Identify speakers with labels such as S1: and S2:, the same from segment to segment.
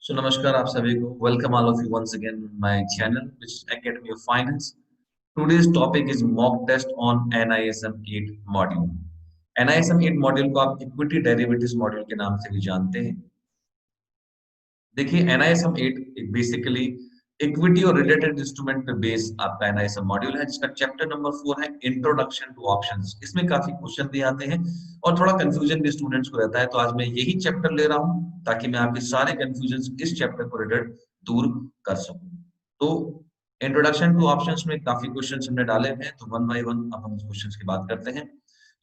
S1: नमस्कार आप सभी को। Welcome all of you once again my channel which is academy of finance. Today's topic is mock test on NISM 8 module. NISM 8 module को आप equity derivatives module के नाम से भी जानते हैं। देखिए NISM 8 एक बेसिकली इक्विटी और रिलेटेड इंस्ट्रूमेंट पे बेस आपका NISM मॉड्यूल है, जिसका चैप्टर नंबर 4 है इंट्रोडक्शन टू ऑप्शंस। इसमें काफी क्वेश्चन भी आते हैं और थोड़ा कंफ्यूजन भी स्टूडेंट्स को रहता है, तो आज मैं यही चैप्टर ले रहा हूं ताकि मैं आपके सारे कंफ्यूजन इस चैप्टर को रिलेटेड दूर कर सकूं। तो इंट्रोडक्शन टू ऑप्शंस में काफी क्वेश्चन हमने डाले हैं, तो वन बाय वन अब हम उस क्वेश्चन की बात करते हैं।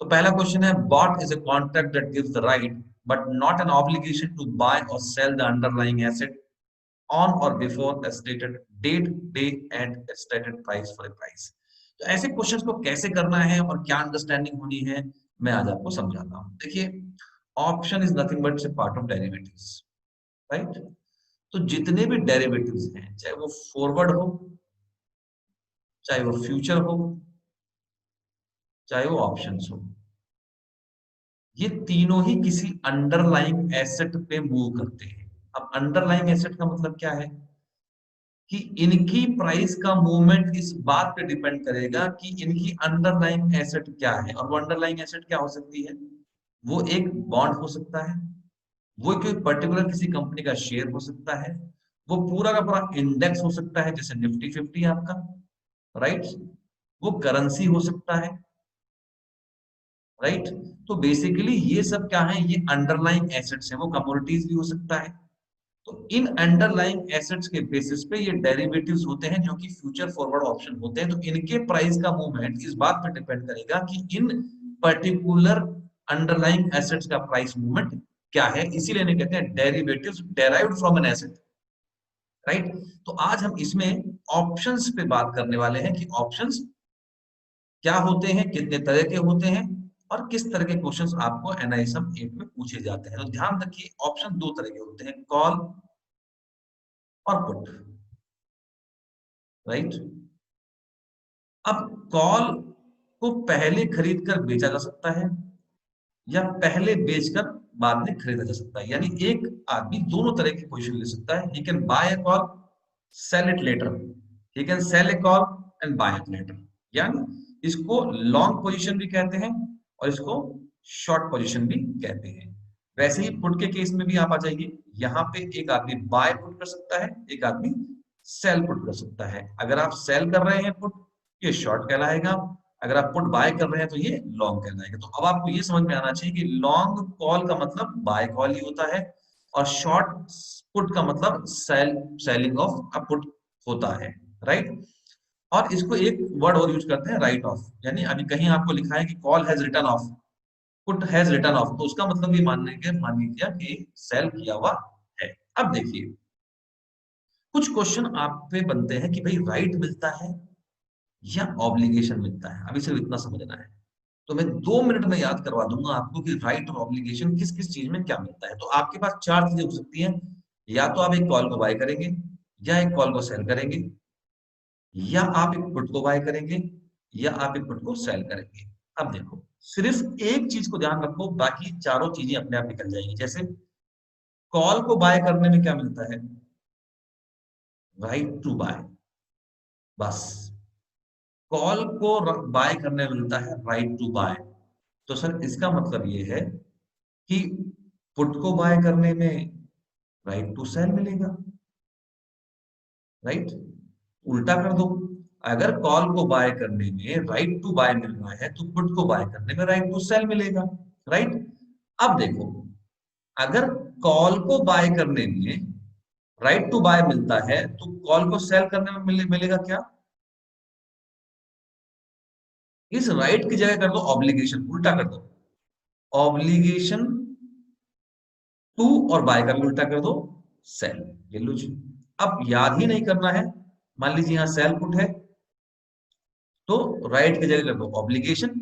S1: तो पहला क्वेश्चन है, bot is a contract that gives the right but not an obligation to buy or sell the underlying asset on or before a stated date, day and a stated price for a price। तो ऐसे questions को कैसे करना है और क्या understanding होनी है, मैं आज आपको समझाता हूं। देखिए, option is nothing but A part of derivatives, right. तो जितने भी डेरिवेटिव्स हैं, चाहे वो फॉरवर्ड हो, चाहे वो फ्यूचर हो, चाहे वो ऑप्शंस हो, ये तीनों ही किसी अंडरलाइंग एसेट पे मूव करते हैं। अब अंडरलाइंग एसेट का मतलब क्या है कि इनकी प्राइस का मूवमेंट इस बात पे डिपेंड करेगा कि इनकी अंडरलाइंग एसेट क्या है। और वो अंडरलाइंग एसेट क्या हो सकती है? वो एक बॉन्ड हो सकता है, वो कोई पर्टिकुलर किसी कंपनी का शेयर हो सकता है, वो पूरा का पूरा इंडेक्स हो सकता है, जैसे निफ्टी 50 आपका, राइट। वो करेंसी हो सकता है, राइट। तो बेसिकली ये सब क्या है? ये अंडरलाइंग एसेट्स हैं। वो कमोडिटीज भी हो सकता है। तो इन अंडरलाइंग एसेट्स के बेसिस पे ये डेरिवेटिव्स होते हैं, जो कि फ्यूचर फॉरवर्ड ऑप्शन होते हैं। तो इनके प्राइस का मूवमेंट इस बात पर डिपेंड करेगा कि इन पर्टिकुलर अंडरलाइंग एसेट्स का प्राइस मूवमेंट क्या है। इसीलिए इन्हें कहते हैं derivatives derived from an asset, right. तो आज हम इसमें ऑप्शंस पे बात करने वाले हैं कि ऑप्शंस क्या होते हैं, कितने तरह के होते हैं और किस तरह के क्वेश्चंस आपको NISM 8 में पूछे जाते हैं। तो ध्यान रखिए, ऑप्शन दो तरह के होते हैं, कॉल और पुट, राइट। अब कॉल को पहले खरीद कर बेचा जा सकता है या पहले बेचकर बाद में खरीदा जा सकता है। यानी एक आदमी दोनों तरह की पोजीशन ले सकता है। He can buy a call, sell it later. He can sell a call and buy it later. यानी इसको लॉन्ग पोजीशन भी कहते हैं और इसको शॉर्ट पोजीशन भी कहते हैं। वैसे ही पुट के केस में भी आप आ जाइए, यहाँ पे एक आदमी बाय पुट कर सकता है, एक आदमी सेल पुट कर सकता है। अगर आप सेल कर रहे हैं पुट, ये शॉर्ट कहलाएगा। अगर आप पुट बाय कर रहे हैं तो ये लॉन्ग कहलाएगा। तो अब आपको ये समझ में आना चाहिए कि लॉन्ग कॉल का मतलब बाय कॉल ही होता है और शॉर्ट पुट का मतलब सेलिंग ऑफ अ पुट होता है, राइट। और इसको एक वर्ड और यूज करते हैं, राइट ऑफ। यानी अभी कहीं आपको लिखा है कि call has return of, put has return of, तो उसका मतलब ये मान लीजिए कि सेल किया हुआ है। अब देखिए, कुछ क्वेश्चन आप पे बनते हैं कि भाई राइट मिलता है या ऑब्लिगेशन मिलता है। अभी सिर्फ इतना समझना है। तो मैं 2 मिनट में याद करवा दूंगा आपको कि राइट और ऑब्लिगेशन किस किस चीज में क्या मिलता है। तो आपके पास चार चीजें हो सकती हैं, या तो आप एक कॉल को बाय करेंगे, या एक कॉल को सेल करेंगे, या आप एक पुट को बाय करेंगे, या आप एक पुट को सेल करेंगे। अब देखो, सिर्फ एक चीज को ध्यान रखो, बाकी चारों चीजें अपने आप निकल जाएंगी। जैसे कॉल को बाय करने में क्या मिलता है? राइट टू बाय, बस। कॉल को बाय करने में मिलता है राइट टू बाय। तो सर इसका मतलब ये है कि पुट को बाय करने में राइट टू सेल मिलेगा, राइट। उल्टा कर दो, अगर कॉल को बाय करने में राइट टू बाय मिल रहा है तो पुट को बाय करने में राइट टू सेल मिलेगा, राइट। अब देखो, अगर कॉल को बाय करने में राइट टू बाय मिलता है तो कॉल को सेल करने में मिलेगा क्या? इस राइट की जगह कर दो ऑब्लिगेशन, उल्टा कर दो, ऑब्लिगेशन टू, और बाय का भी उल्टा कर दो, सेल। ये लो जी। अब याद ही नहीं करना है, मान लीजिए यहां सेल पुट है तो राइट की जगह कर दो ऑब्लिगेशन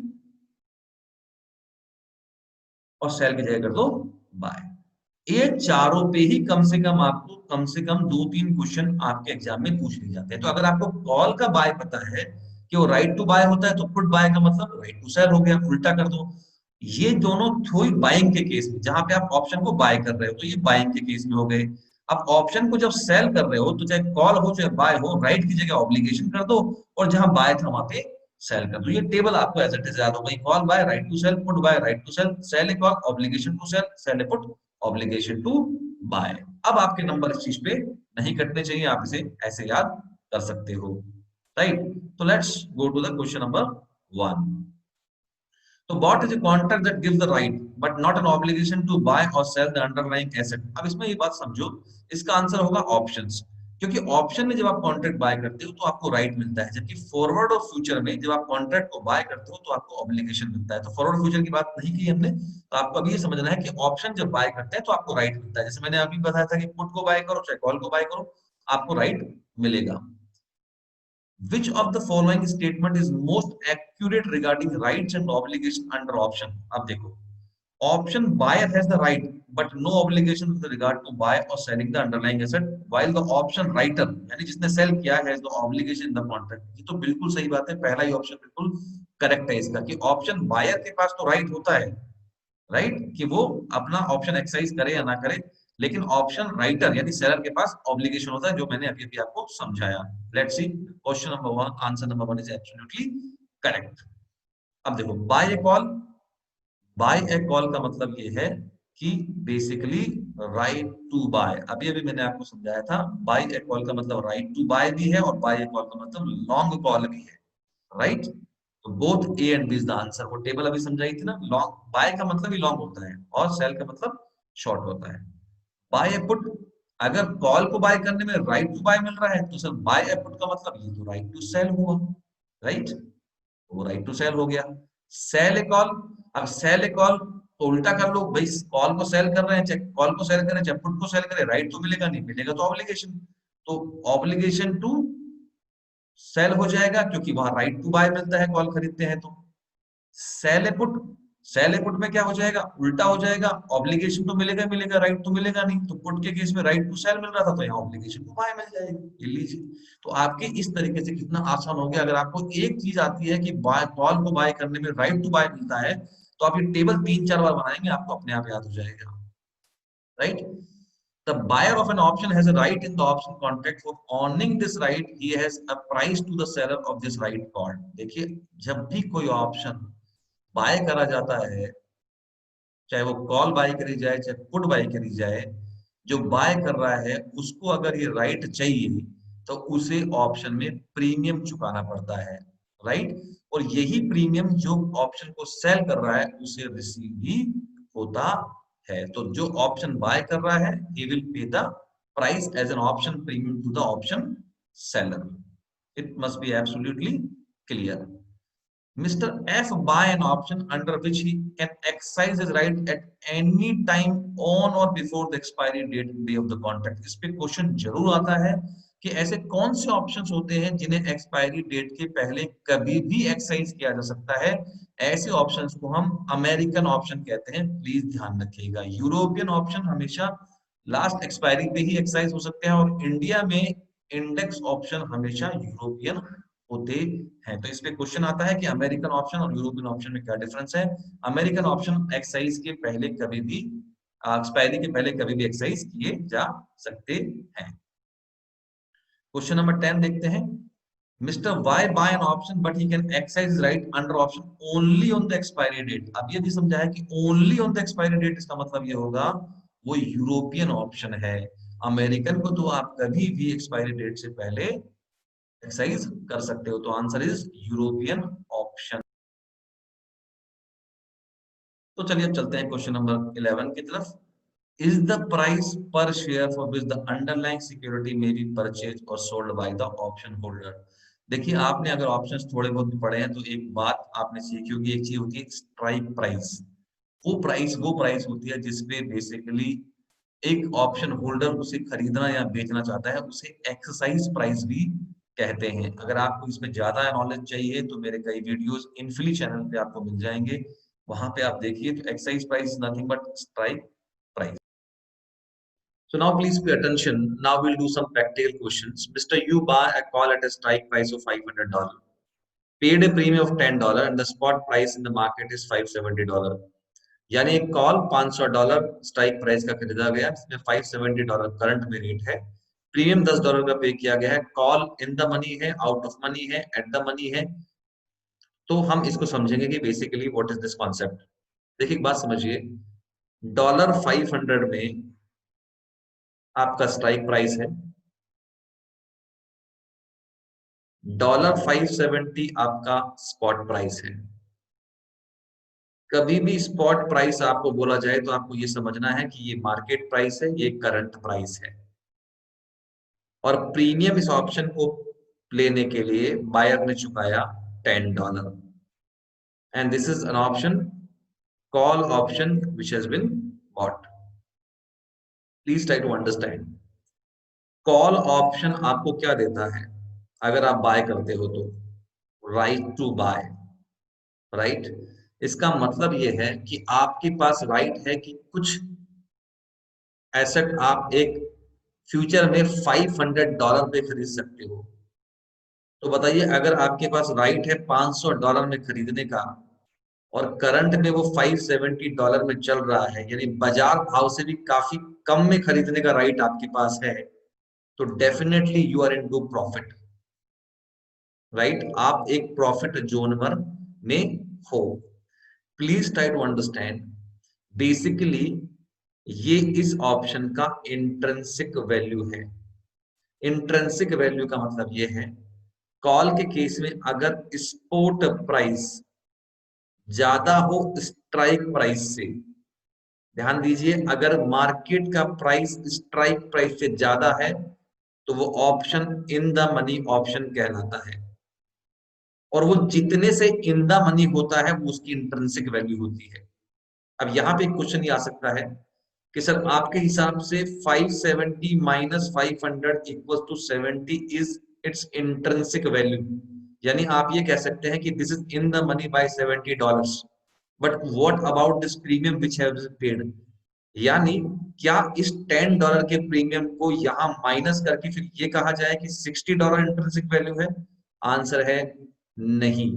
S1: और सेल की जगह कर दो बाय। ये चारों पे ही कम से कम आपको कम से कम 2-3 क्वेश्चन आपके एग्जाम में पूछ लिए जाते हैं। तो अगर आपको कॉल का बाय पता है कि वो राइट टू बाय होता है, तो पुट बाय का मतलब राइट टू सेल हो गया, उल्टा कर दो। ये दोनों थोड़ी बाइंग के केस में, जहां पे आप ऑप्शन को बाय कर रहे हो, तो ये बाइंग के केस में हो गए। अब ऑप्शन को जब सेल कर रहे हो तो चाहे कॉल हो चाहे बाय हो, राइट की जगह ऑब्लिगेशन कर दो और जहां बाय था वहां पे सेल कर दो। ये टेबल आपको एज इट इज याद हो गई। Call buy, right to sell, put buy, right to sell, sell a call, obligation to sell, sell a put, obligation to buy. अब आपके नंबर इस चीज पे नहीं कटने चाहिए, आप इसे ऐसे याद कर सकते हो, राइट। तो let's go to the question number 1। तो what is a contract that gives the right but not an obligation to buy or sell the underlying asset? अब इसमें ये बात समझो, इसका आंसर होगा ऑप्शंस। क्योंकि ऑप्शन में जब आप कॉन्ट्रैक्ट बाय करते हो तो आपको राइट मिलता है, जबकि फॉरवर्ड और फ्यूचर में जब आप कॉन्ट्रैक्ट को बाय करते हो तो आपको ऑब्लिगेशन मिलता है। तो फॉरवर्ड फ्यूचर की बात नहीं की हमने, तो आपको अभी ये समझना है कि ऑप्शन जब बाय करते हैं तो आपको राइट मिलता है। जैसे मैंने अभी बताया था कि पुट को बाय करो चाहे कॉल को बाय करो, आपको राइट मिलेगा। Which of the following statement is most accurate regarding rights and obligation under option? अब देखो, option buyer has the right but no obligation with regard to buy or selling the underlying asset, while the option writer यानी जिसने cell किया has the obligation in the contract। ये तो बिल्कुल सही बात है, पहला ही ऑप्शन बिल्कुल करेक्ट है इसका, कि ऑप्शन बायर के पास तो राइट होता है, राइट, कि वो अपना ऑप्शन एक्सरसाइज करे या ना करे, लेकिन ऑप्शन राइटर यानी सेलर के पास ऑब्लिगेशन होता है, जो मैंने अभी अभी आपको समझाया। Let's see question number 1, answer number 1 is absolutely correct. अब देखो, बाय ए कॉल का मतलब ये है कि बेसिकली राइट टू बाय। अभी अभी मैंने आपको समझाया था, बाय ए कॉल का मतलब राइट टू बाय भी है और बाय ए कॉल का मतलब लॉन्ग कॉल भी है, राइट। तो both A and B is the answer. वो टेबल अभी समझाई थी ना, लॉन्ग बाय का मतलब ही लॉन्ग होता है और सेल का मतलब शॉर्ट होता है। बाय ए पुट, अगर कॉल को बाय करने में राइट टू बाय मिल रहा है तो सर बाय ए पुट का मतलब ये तो राइट टू सेल हुआ, राइट, वो राइट टू सेल हो गया। सेल ए कॉल, अब सेल ए कॉल तो उल्टा कर लो भाई, कॉल को सेल कर रहे हैं चाहे कॉल को सेल करें चाहे पुट को सेल करें, राइट तो मिलेगा, नहीं मिलेगा तो ऑब्लिगेशन। तो ऑब्लिगेशन टू सेल हो जाएगा क्योंकि वहां राइट टू बाय मिलता है कॉल खरीदते हैं तो। Cell a put, cell a put में क्या हो जाएगा, उल्टा हो जाएगा, ऑब्लिगेशन तो मिलेगा मिलेगा, राइट तो मिलेगा नहीं। तो पुट के केस में राइट टू सेल मिल रहा था तो यहाँ ऑब्लिगेशन टू बाय मिल जाएगी, ये लीजिए। तो आपके इस तरीके से कितना आसान हो गया। अगर आपको एक चीज आती है कि बाय कॉल को बाय करने में राइट टू बाय मिलता है तो आप ये टेबल 3-4 बार बनाएंगे, आपको अपने आप याद हो जाएगा, right. The buyer of an option has a right in the option contract. For owning this right, he has a price to the seller of this right called। देखिए, जब भी कोई ऑप्शन बाय करा जाता है, चाहे वो कॉल बाय करी जाए चाहे पुट बाय करी जाए, जो बाय कर रहा है उसको अगर ये राइट चाहिए तो उसे ऑप्शन में प्रीमियम चुकाना पड़ता है, राइट। और यही प्रीमियम जो ऑप्शन को सेल कर रहा है उसे रिसीव भी होता है। तो जो ऑप्शन बाय कर रहा है he will pay the price as an option premium to the option seller। It must be absolutely clear। Mr. F buy an option under which he can exercise his right at any time on or before the expiry date day of the contract। इस पे question जरूर आता है कि ऐसे कौन से options होते हैं जिन्हें एक्सपायरी डेट के पहले कभी भी एक्सरसाइज किया जा सकता है। ऐसे ऑप्शंस को हम अमेरिकन ऑप्शन कहते हैं, प्लीज ध्यान रखिएगा। यूरोपियन ऑप्शन हमेशा लास्ट एक्सपायरी पे ही एक्सरसाइज हो सकते हैं और इंडिया में इंडेक्स ऑप्शन हमेशा यूरोपियन होते हैं। तो इस पे क्वेश्चन आता है कि अमेरिकन ऑप्शन और यूरोपियन ऑप्शन में क्या डिफरेंस है। अमेरिकन ऑप्शन एक्सरसाइज के पहले कभी भी, एक्सपायरी के पहले कभी भी एक्सरसाइज किए जा सकते हैं। क्वेश्चन नंबर 10 देखते हैं। Mister Y buy an option but he can exercise right under option only on the expiry date. अब ये भी समझा है कि only on the expiry date, इसका मतलब ये होगा वो यूरोपियन ऑप्शन है। अमेरिकन को तो आप कभी भी एक्सपायरी डेट से पहले एक्सरसाइज कर सकते हो। तो आंसर इज यूरोपियन ऑप्शन। तो चलिए अब चलते हैं क्वेश्चन नंबर 11 की तरफ। इज द प्राइस पर share for which the underlying security में बी परचेज और sold by the option holder. देखिए, आपने अगर ऑप्शंस थोड़े बहुत भी पढ़े हैं तो एक बात आपने सीखी होगी, एक चीज होती है स्ट्राइक प्राइस। वो प्राइस होती है जिसपे बेसिकली एक ऑप्शन होल्डर उसे खरीदना या बेचना चाहता है, उसे एक्सरसाइज प्राइस भी कहते हैं। अगर आपको इसमें ज्यादा नॉलेज चाहिए तो मेरे कई वीडियोस इनफिली चैनल पे आपको मिल जाएंगे, वहां पे आप देखिए। तो exercise price nothing but strike price. So now please pay attention. Now we'll do some practical questions. Mr. You buy a call at a strike price of $500, paid a premium of $10, and the spot price in the market is $570. यानी एक call $500 strike price का खरीदा गया, जिसमें $570 current में rate है, premium $10 का पे किया गया है, कॉल इन द मनी है, आउट ऑफ मनी है, एट द मनी है। तो हम इसको समझेंगे कि basically what is this concept. देखिए एक बात समझिए, $500 में आपका स्ट्राइक प्राइस है, $570 आपका स्पॉट प्राइस है। कभी भी स्पॉट प्राइस आपको बोला जाए तो आपको ये समझना है कि ये मार्केट प्राइस है, ये करंट प्राइस है। और प्रीमियम इस ऑप्शन को लेने के लिए बायर ने चुकाया $10, and this is an option, call option which has been bought. Please try to understand. Call option आपको क्या देता है अगर आप बाय करते हो तो? Right to buy, right. इसका मतलब ये है कि आपके पास राइट है कि कुछ एसेट आप एक फ्यूचर में $500 पे खरीद सकते हो। तो बताइए, अगर आपके पास राइट है $500 में खरीदने का और करंट में वो $570 में चल रहा है, यानी बाजार भाव से भी काफी कम में खरीदने का राइट आपके पास है, तो definitely you are in to profit, right. आप एक प्रॉफिट जोनर में हो। Please try to understand. Basically ये इस ऑप्शन का इंट्रिंसिक वैल्यू है। इंट्रिंसिक वैल्यू का मतलब ये है, कॉल के केस में अगर स्पॉट प्राइस ज्यादा हो स्ट्राइक प्राइस से, ध्यान दीजिए, अगर मार्केट का प्राइस स्ट्राइक प्राइस से ज्यादा है तो वो option in the money option कहलाता है, और वो जितने से इन द मनी होता है वो उसकी इंट्रिंसिक वैल्यू होती है। अब यहाँ पे एक क्वेश्चन ये आ सकता है कि सर आपके हिसाब से 570 minus 500 equal to 70 is its intrinsic value, यानी आप ये कह सकते हैं कि this is in the money buy $70, but what about this premium which have been paid, यानी क्या इस $10 के प्रीमियम को यहाँ माइनस करके फिर ये कहा जाए कि $60 इंट्रिंसिक वैल्यू है? आंसर है नहीं।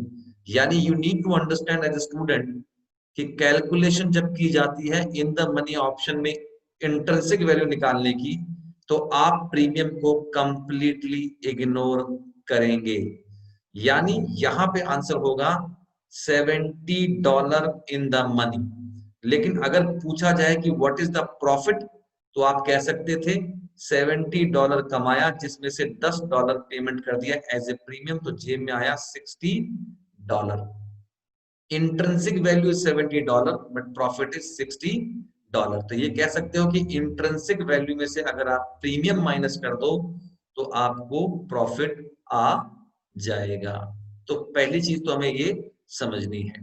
S1: यानी you need to understand as a student कि कैलकुलेशन जब की जाती है इन द मनी ऑप्शन में इंट्रिंसिक वैल्यू निकालने की, तो आप प्रीमियम को कंप्लीटली इग्नोर करेंगे, यानी यहां पे आंसर होगा $70 इन द मनी। लेकिन अगर पूछा जाए कि व्हाट इज द प्रॉफिट, तो आप कह सकते थे $70 कमाया, जिसमें से $10 पेमेंट कर दिया एज ए प्रीमियम, तो जेब में आया $60। Intrinsic value is $70 but profit is $60। तो ये कह सकते हो कि इंट्रिंसिक वैल्यू में से अगर आप प्रीमियम माइनस कर दो तो आपको प्रॉफिट आ जाएगा। तो पहली चीज तो हमें ये समझनी है।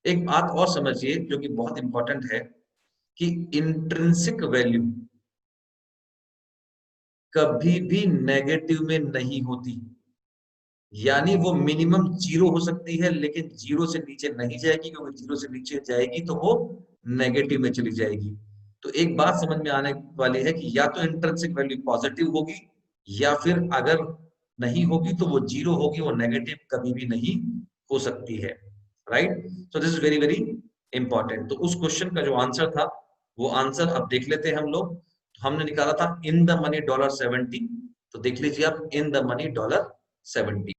S1: एक बात और समझिए जो कि बहुत इंपॉर्टेंट है, कि इंट्रिंसिक वैल्यू कभी भी नेगेटिव में नहीं होती, यानी वो मिनिमम 0 हो सकती है लेकिन 0 से नीचे नहीं जाएगी, क्योंकि 0 से नीचे जाएगी तो वो नेगेटिव में चली जाएगी। तो एक बात समझ में आने वाली है कि या तो इंट्रिंसिक वैल्यू पॉजिटिव होगी, या फिर अगर नहीं होगी तो वो 0 होगी, वो नेगेटिव कभी भी नहीं हो सकती है, right. So this is very very important. तो उस क्वेश्चन का जो आंसर था वो आंसर अब देख लेते हैं हम लोग। तो हमने निकाला था इन द मनी $70, तो देख लीजिए आप इन द मनी $70।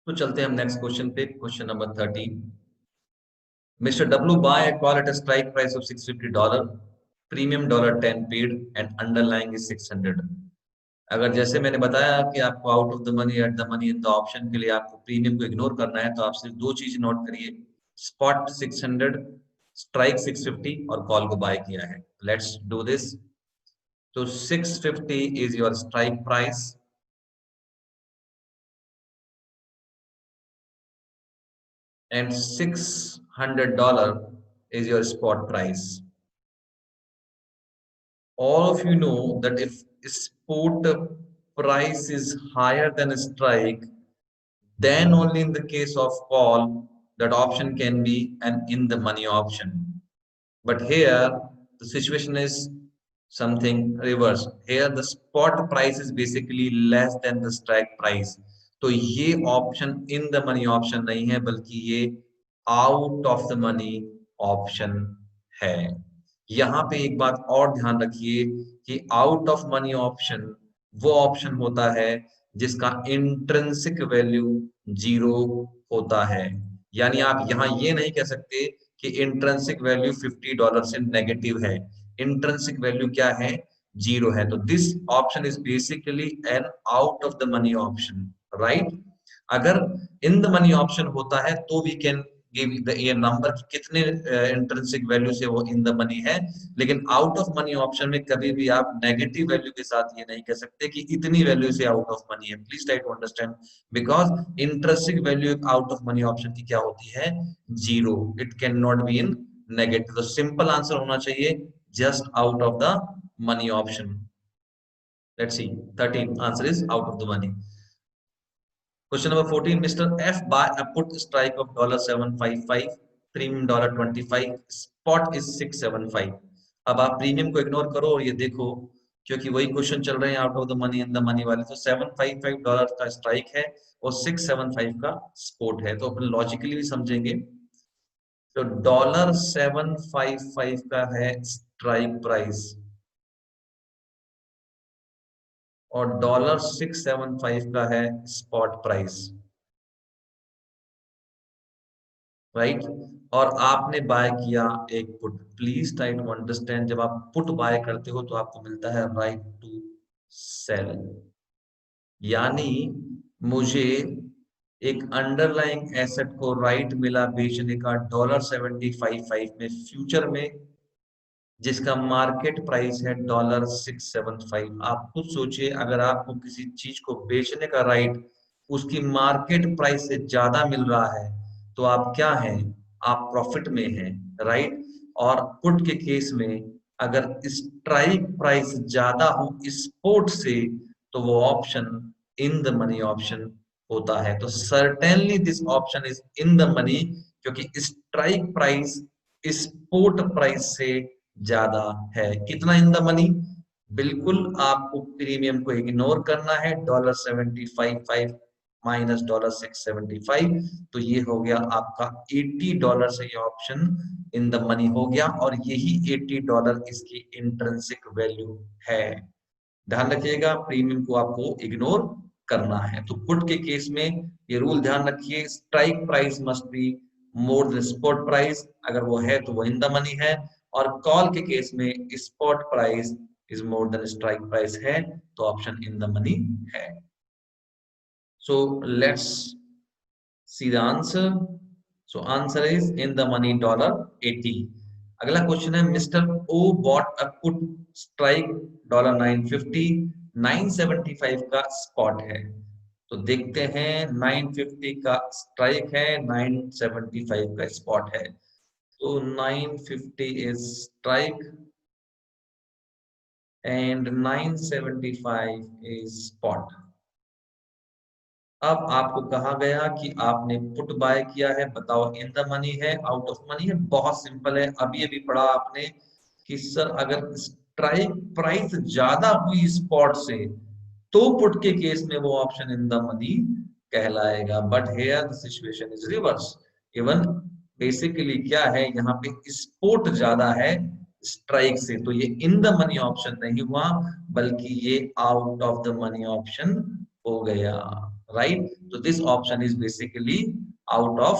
S1: तो चलते हैं हम नेक्स्ट क्वेश्चन पे, question number 13। Mister W buy a call at a strike price of $650, premium $10 paid and underlying is 600। अगर जैसे मैंने बताया कि आपको out of the money, at the money, in the option के लिए आपको प्रीमियम को इग्नोर करना है, तो आप सिर्फ दो चीज नोट करिए, स्पॉट 600, स्ट्राइक 650 और कॉल को बाय किया है। Let's do this. तो 650 is your strike price and $600 is your spot price. All of you know that if spot price is higher than a strike, then only in the case of call, that option can be an in the money option. But here, the situation is something reverse. Here, the spot price is basically less than the strike price. तो ये option in the money option नहीं है, बल्कि ये out of the money option है। यहाँ पे एक बात और ध्यान रखिए कि आउट ऑफ मनी ऑप्शन वो ऑप्शन होता है जिसका इंट्रिंसिक वैल्यू 0 होता है। यानी आप यहाँ ये नहीं कह सकते कि इंट्रिंसिक वैल्यू $50 से नेगेटिव है। इंट्रिंसिक वैल्यू क्या है? 0 है। तो this option is basically an out of the money option, right? अगर इन द मनी ऑप्शन होता है तो वी कैन गिव द ये नंबर कि कितने इंट्रिंसिक वैल्यू से वो इन द मनी है। लेकिन आउट ऑफ मनी ऑप्शन में कभी भी आप नेगेटिव वैल्यू के साथ ये नहीं कह सकते कि इतनी वैल्यू से आउट ऑफ मनी है। Please try to understand, because intrinsic value out of money option की क्या होती है? 0। It can not be in negative. तो सिंपल आंसर होना चाहिए just out of the money option. Let's see 13 answer is out of the money. Question number 14, Mr. F buy a put strike of $755, premium $25, spot is 675। अब आप premium को ignore करो और ये देखो, क्योंकि वही क्वेश्चन चल रहे हैं out of the money in the money वाले। तो $755 का स्ट्राइक है और 675 का स्पॉट है। तो अपन लॉजिकली भी समझेंगे। तो $755 का है स्ट्राइक प्राइस और $675 का है स्पॉट प्राइस, राइट? और आपने बाय किया एक put. Please try to understand, जब आप पुट बाय करते हो तो आपको मिलता है राइट टू सेल। यानी मुझे एक अंडरलाइंग एसेट को राइट मिला बेचने का $755 में फ्यूचर में, जिसका मार्केट प्राइस है $675। आप खुद सोचिए, अगर आपको किसी चीज को बेचने का राइट उसकी मार्केट प्राइस से ज्यादा मिल रहा है तो आप क्या हैं? आप प्रॉफिट में हैं, राइट? और पुट के केस में अगर स्ट्राइक प्राइस ज्यादा हो स्पोर्ट से तो वो option in the money option होता है। तो certainly this option is in the money, क्योंकि स्ट्राइक प्राइस स्पोर्ट प्राइस से ज्यादा है। कितना इन द मनी? बिल्कुल आपको प्रीमियम को इग्नोर करना है। $755 माइनस $675, तो ये हो गया आपका $80 से ये ऑप्शन इन द मनी हो गया, और यही $80 इसकी इंट्रिंसिक वैल्यू है। ध्यान रखिएगा, प्रीमियम को आपको इग्नोर करना है। तो पुट के केस में ये रूल ध्यान रखिए, strike price must be more than spot price. अगर वो है तो वो इन द मनी है, और कॉल के केस में spot price is more than strike price है तो ऑप्शन इन द मनी है। So let's see the answer. So answer is in the money $80। अगला क्वेश्चन है, mister O bought a put strike $950, 975 का spot है। तो देखते हैं, 950 का स्ट्राइक है, 975 का स्पॉट है। तो 950 is strike and 975 is spot. अब आपको कहा गया कि आपने पुट बाय किया है, बताओ इन द मनी है आउट ऑफ मनी है? बहुत सिंपल है। अब ये भी पढ़ा आपने कि सर अगर स्ट्राइक प्राइस ज्यादा हुई स्पॉट से तो पुट के केस में वो ऑप्शन इन द मनी कहलाएगा। But here the situation is reverse. Even basically क्या है, यहाँ पे स्पोर्ट ज्यादा है स्ट्राइक से, तो ये इन द मनी ऑप्शन नहीं हुआ बल्कि ये out of the money option हो गया, राइट? तो this option is basically out of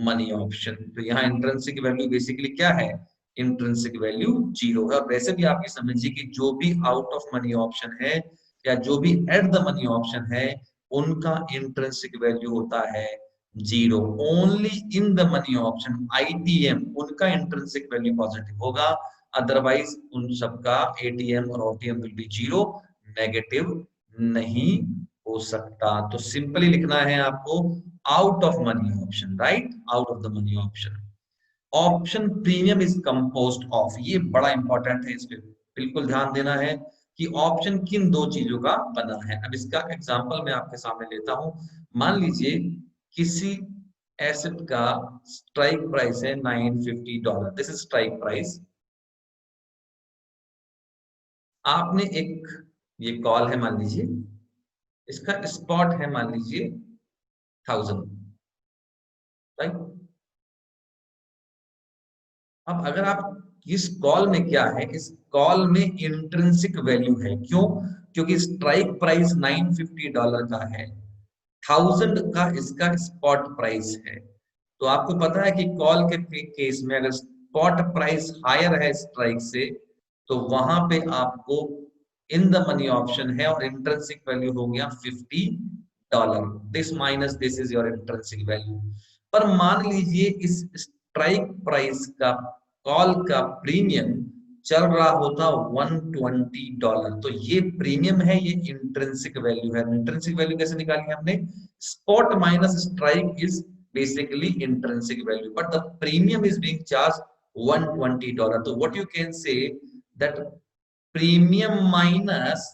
S1: money option. तो यहाँ इंट्रिंसिक वैल्यू बेसिकली क्या है? इंट्रिंसिक वैल्यू 0 है। और वैसे भी आप ये समझिए कि जो भी आउट ऑफ मनी ऑप्शन है या जो भी एट द मनी ऑप्शन है उनका इंट्रिंसिक वैल्यू होता है 0। Only in the money option ITM उनका इंट्रिंसिक वैल्यू पॉजिटिव होगा, अदरवाइज उन सबका एटीएम और ओटीएम विल बी 0, नेगेटिव नहीं हो सकता। तो सिंपली लिखना है आपको out of money option, right? Out of the money option. Option premium is composed of, ये बड़ा इंपॉर्टेंट है, इस पे बिल्कुल ध्यान देना है कि ऑप्शन किन दो चीजों का बना है। अब इसका एग्जांपल मैं आपके सामने लेता हूं। मान लीजिए किसी एसेट का स्ट्राइक प्राइस है $950, दिस इज स्ट्राइक प्राइस। आपने एक, ये कॉल है मान लीजिए, इसका स्पॉट है मान लीजिए 1000, राइट? अब अगर आप इस कॉल में क्या है, इस कॉल में इंट्रिंसिक वैल्यू है, क्यों? क्योंकि स्ट्राइक प्राइस $950 का है, 1000 का इसका स्पॉट प्राइस है। तो आपको पता है कि कॉल के केस में अगर स्पॉट प्राइस हायर है स्ट्राइक से, तो वहां पे आपको इन द मनी ऑप्शन है और इंट्रिंसिक वैल्यू हो गया $50। This minus this is your intrinsic value. पर मान लीजिए इस स्ट्राइक प्राइस का कॉल का प्रीमियम चल रहा होता $120, तो ये प्रीमियम है, ये इंट्रिंसिक वैल्यू है। इंट्रिंसिक वैल्यू कैसे निकाली हमने? Spot minus strike is basically intrinsic value, but the premium is being charged $120. So what you can say that premium minus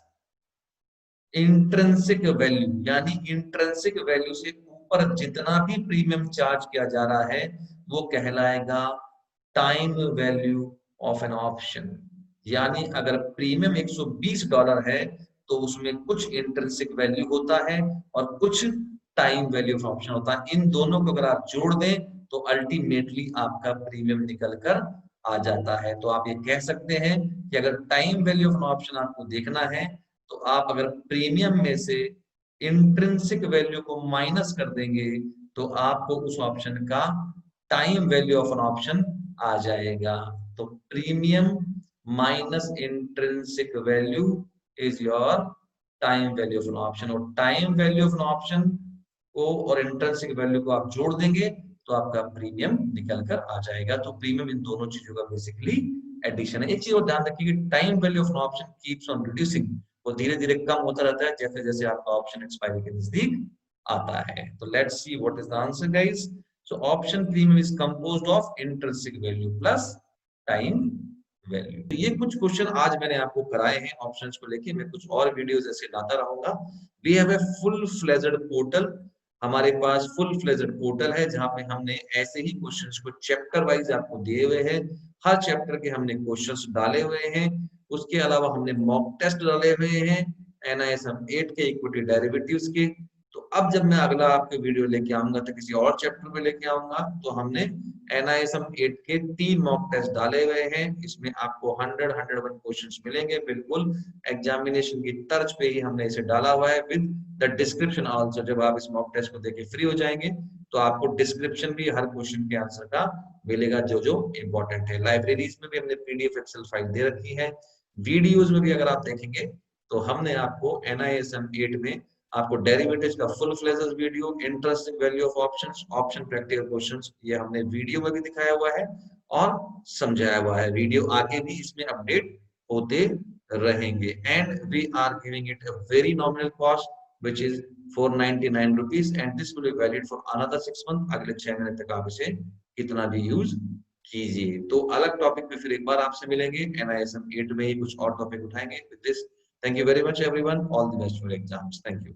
S1: intrinsic value, यानी इंट्रिंसिक वैल्यू से ऊपर जितना भी प्रीमियम चार्ज किया जा रहा है वो कहलाएगा time value of an option. यानी अगर प्रीमियम $120 है तो उसमें कुछ इंट्रिंसिक वैल्यू होता है और कुछ टाइम वैल्यू ऑफ ऑप्शन होता है। इन दोनों को अगर आप जोड़ दें तो अल्टीमेटली आपका प्रीमियम निकल कर आ जाता है। तो आप ये कह सकते हैं कि अगर time value of an option आपको देखना है तो आप अगर प्रीमियम में से इंट्रिंसिक वैल्यू को माइनस कर देंगे तो आपको उस ऑप्शन का time value of an option आ जाएगा। तो premium minus intrinsic value is your time value of an option. और time value of an option को और इंट्रिंसिक वैल्यू को आप जोड़ देंगे तो आपका प्रीमियम निकल कर आ जाएगा। तो प्रीमियम इन दोनों चीजों का बेसिकली एडिशन है। एक चीज और ध्यान रखिए कि time value of an option keeps on reducing, वो धीरे धीरे कम होता रहता है जैसे जैसे आपका ऑप्शन एक्सपायरी के नजदीक आता है। तो let's see what is the answer guys. So option premium is composed of intrinsic value plus time value. तो ये कुछ क्वेश्चन आज मैंने आपको कराए हैं ऑप्शंस को लेके। मैं कुछ और वीडियोस ऐसे लाता रहूंगा। We have a full fledged portal, हमारे पास फुल फ्लेज्ड पोर्टल है जहां पे हमने ऐसे ही क्वेश्चंस को चैप्टर वाइज आपको दिए हुए हैं। हर चैप्टर के हमने क्वेश्चंस डाले हुए हैं। उसके अलावा हमने मॉक टेस्ट डाले हुए हैं NISM 8 के इक्विटी डेरिवेटिव्स के। तो अब जब मैं अगला आपके वीडियो लेके आऊंगा तो किसी और चैप्टर में लेके आऊंगा। तो हमने NISM 8 के 3 मॉक टेस्ट डाले हुए हैं। इसमें आपको 100-101 क्वेश्चंस मिलेंगे, बिल्कुल एग्जामिनेशन की तर्ज पे ही हमने इसे डाला हुआ है विद द डिस्क्रिप्शन आल्सो। जब आप इस मॉक टेस्ट को देके फ्री हो जाएंगे तो आपको डिस्क्रिप्शन भी हर क्वेश्चन के आंसर का मिलेगा जो जो इंपॉर्टेंट है। लाइब्रेरीज में भी हमने PDF एक्सेल फाइल दे रखी है। वीडियोस में भी अगर आप देखेंगे तो हमने आपको NISM 8 में आपको डेरिवेटिव्स का full fledged video, intrinsic value of options, option practical questions, ये हमने वीडियो में भी दिखाया हुआ है और समझाया हुआ है। वीडियो आगे भी इसमें अपडेट होते रहेंगे। And we are giving it a very nominal cost which is 499 rupees and this will be valid for another 6 month. अगले 6 महीने तक आप इसे कितना भी यूज कीजिए। तो अलग टॉपिक पे फिर एक बार आपसे मिलेंगे। NISM 8 में ही कुछ और टॉपिक उठाएंगे। With this, thank you very much everyone, all the best for exams. Thank you.